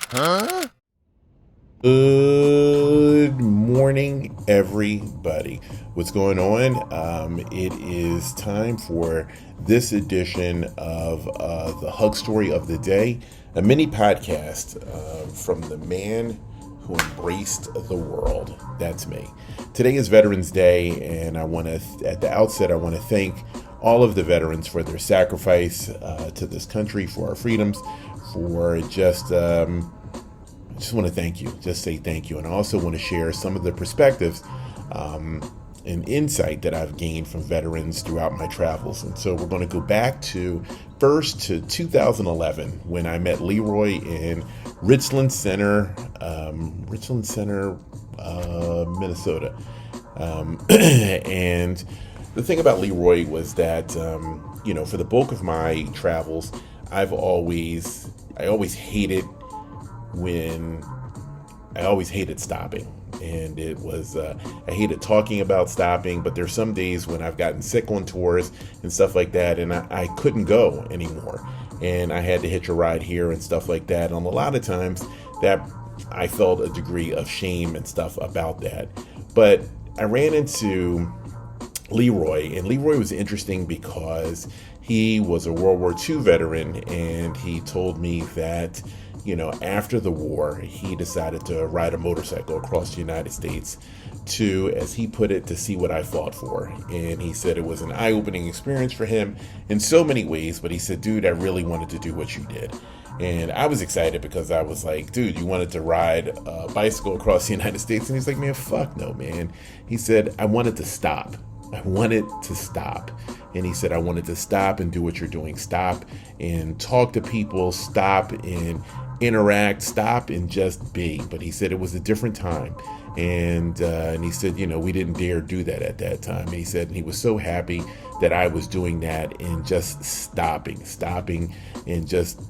Good morning, everybody. What's going on? It is time for this edition of the Hug Story of the Day, a mini podcast from the man who embraced the world. That's me. Today is Veterans Day, and at the outset, I want to thank all of the veterans for their sacrifice to this country, for our freedoms, for just want to thank you, just say thank you. And I also want to share some of the perspectives and insight that I've gained from veterans throughout my travels. And so we're going to go back to 2011 when I met Leroy in Richland Center, Minnesota. And the thing about Leroy was that, for the bulk of my travels, I always hated stopping, and I hated talking about stopping, but there's some days when I've gotten sick on tours and stuff like that, and I couldn't go anymore, and I had to hitch a ride here and stuff like that. And a lot of times that I felt a degree of shame and stuff about that. But I ran into Leroy, and Leroy was interesting because he was a World War II veteran, and he told me that after the war, he decided to ride a motorcycle across the United States to, as he put it, to see what I fought for. And he said it was an eye-opening experience for him in so many ways, but he said, dude, I really wanted to do what you did. And I was excited because I was like, dude, you wanted to ride a bicycle across the United States? And he's like, man, fuck no, man. He said, I wanted to stop. And he said, I wanted to stop and do what you're doing. Stop and talk to people. Stop and interact. Stop and just be. But he said it was a different time. And he said, we didn't dare do that at that time. And he said he was so happy that I was doing that and just stopping and just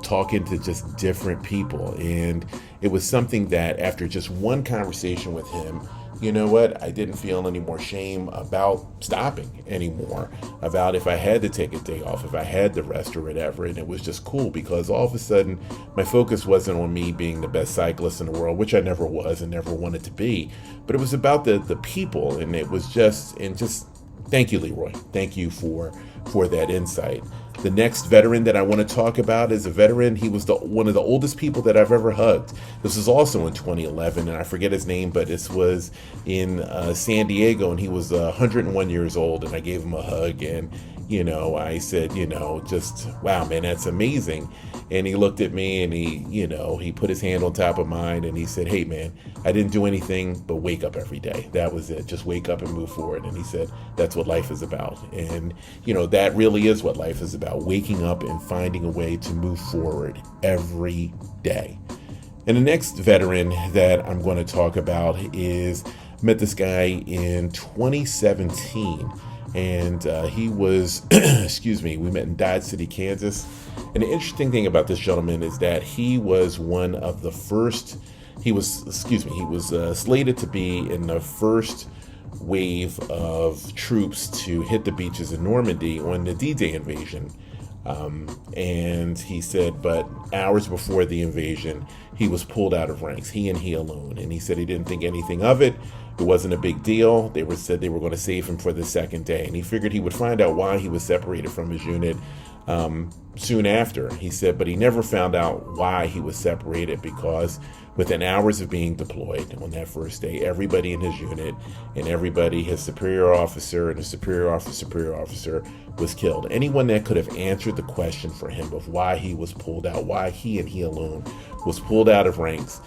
talking to just different people. And it was something that after just one conversation with him, you know what? I didn't feel any more shame about stopping anymore, about if I had to take a day off, if I had to rest or whatever. And it was just cool because all of a sudden my focus wasn't on me being the best cyclist in the world, which I never was and never wanted to be, but it was about the people. And it was just thank you, Leroy. Thank you for that insight. The next veteran that I want to talk about is a veteran. He was one of the oldest people that I've ever hugged. This was also in 2011, and I forget his name, but this was in San Diego, and he was 101 years old, and I gave him a hug, and I said, just, wow, man, that's amazing. And he looked at me and he put his hand on top of mine and he said, hey, man, I didn't do anything but wake up every day. That was it. Just wake up and move forward. And he said, that's what life is about. And, that really is what life is about, waking up and finding a way to move forward every day. And the next veteran that I'm going to talk about met this guy in 2017. And he was, we met in Dodge City, Kansas. And the interesting thing about this gentleman is that he was one of the first, he was slated to be in the first wave of troops to hit the beaches in Normandy on the D-Day invasion. And he said, but hours before the invasion, he was pulled out of ranks, he alone. And he said he didn't think anything of it. It wasn't a big deal. Said they were going to save him for the second day. And he figured he would find out why he was separated from his unit soon after. He said, but he never found out why he was separated because within hours of being deployed on that first day, everybody in his unit and his superior officer and his superior officer was killed. Anyone that could have answered the question for him of why he was pulled out, why he alone was pulled out of ranks,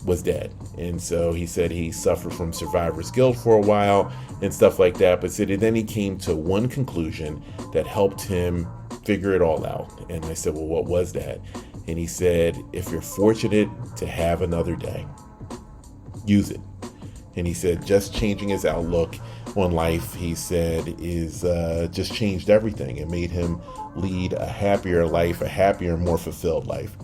was dead. And so he said he suffered from survivor's guilt for a while and stuff like that, but said then he came to one conclusion that helped him figure it all out. And I said, well, what was that? And he said, if you're fortunate to have another day, use it. And he said just changing his outlook on life, he said, is just changed everything. It made him lead a happier life, a happier, more fulfilled life.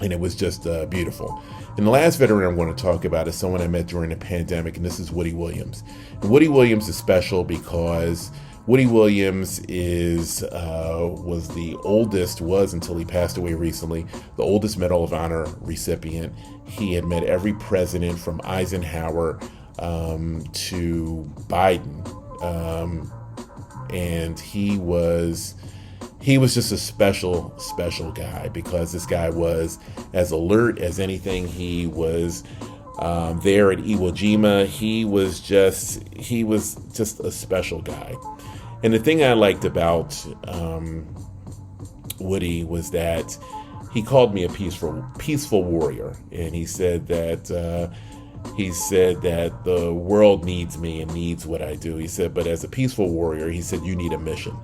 And it was just beautiful. And the last veteran I'm going to talk about is someone I met during the pandemic, and this is Woody Williams. And Woody Williams is special because Woody Williams was until he passed away recently, the oldest Medal of Honor recipient. He had met every president from Eisenhower to Biden, and he was just a special guy, because this guy was as alert as anything. He was there at Iwo Jima. He was just a special guy. And the thing I liked about Woody was that he called me a peaceful warrior, and he said that the world needs me and needs what I do. He said, but as a peaceful warrior, he said, you need a mission.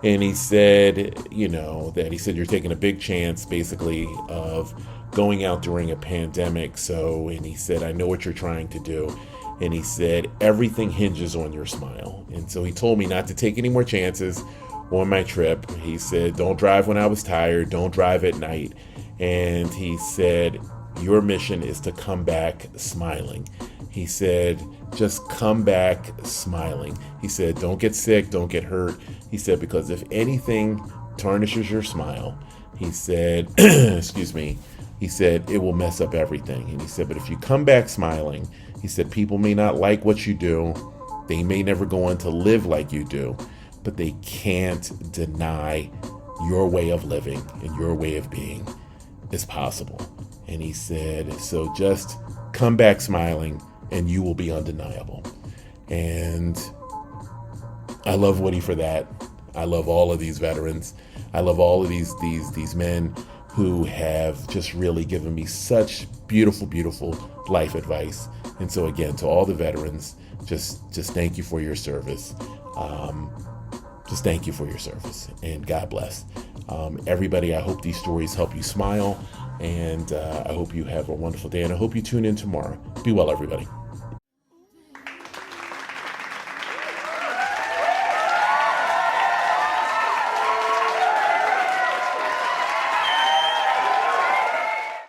And he said, you're taking a big chance, basically, of going out during a pandemic. And he said, I know what you're trying to do. And he said, everything hinges on your smile. And so he told me not to take any more chances on my trip. He said, don't drive when I was tired. Don't drive at night. And he said, your mission is to come back smiling. He said, just come back smiling. He said, don't get sick, don't get hurt. He said, because if anything tarnishes your smile, he said, excuse me, he said, it will mess up everything. And he said, but if you come back smiling, he said, people may not like what you do. They may never go on to live like you do, but they can't deny your way of living and your way of being is possible. And he said, so just come back smiling and you will be undeniable. And I love Woody for that. I love all of these veterans. I love all of these men who have just really given me such beautiful, beautiful life advice. And so again, to all the veterans, just thank you for your service. Just thank you for your service, and God bless. Everybody, I hope these stories help you smile, and I hope you have a wonderful day, and I hope you tune in tomorrow. Be well, everybody.